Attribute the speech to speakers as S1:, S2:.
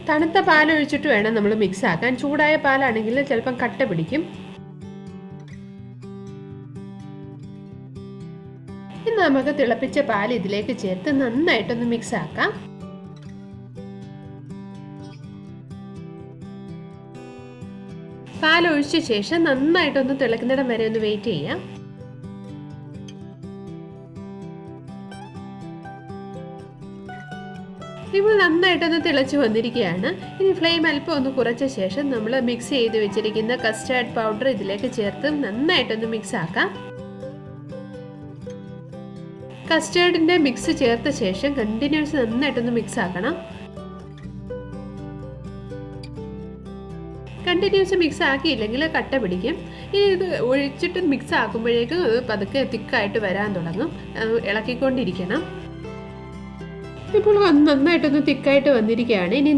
S1: തണുത്ത പാൽ ഒഴിച്ചിട്ട് വേണം നമ്മൾ മിക്സ് ആക്കാൻ. ചൂടായ പാലാണെങ്കിൽ ചിലപ്പം കട്ട പിടിക്കും. ഇനി നമുക്ക് തിളപ്പിച്ച പാൽ ഇതിലേക്ക് ചേർത്ത് നന്നായിട്ടൊന്ന് മിക്സ് ആക്കാം. പാൽ ഒഴിച്ച ശേഷം നന്നായിട്ടൊന്ന് തിളക്കുന്നിടം വരെ ഒന്ന് വെയിറ്റ് ചെയ്യാം. ഇപ്പോൾ നന്നായിട്ടൊന്ന് തിളച്ച് വന്നിരിക്കുകയാണ്. ഇനി ഫ്ലെയിം അല്പം ഒന്ന് കുറച്ച ശേഷം നമ്മൾ മിക്സ് ചെയ്ത് വെച്ചിരിക്കുന്ന കസ്റ്റാർഡ് പൗഡർ ഇതിലേക്ക് ചേർത്ത് നന്നായിട്ടൊന്ന് മിക്സ് ആക്കാം. കസ്റ്റാർഡിന്റെ മിക്സ് ചേർത്ത ശേഷം കണ്ടിന്യൂസ് നന്നായിട്ടൊന്ന് മിക്സ് ആക്കണം. കണ്ടിന്യൂസ് മിക്സ് ആക്കിയില്ലെങ്കിൽ കട്ട പിടിക്കും. ഇനി ഇത് ഒഴിച്ചിട്ട് മിക്സ് ആക്കുമ്പോഴേക്കും അത് പതുക്കെ തിക്കായിട്ട് വരാൻ തുടങ്ങും. ഇളക്കിക്കൊണ്ടിരിക്കണം. ഇപ്പോൾ നന്നായിട്ടൊന്ന് തിക്കായിട്ട് വന്നിരിക്കുകയാണ്. ഇനി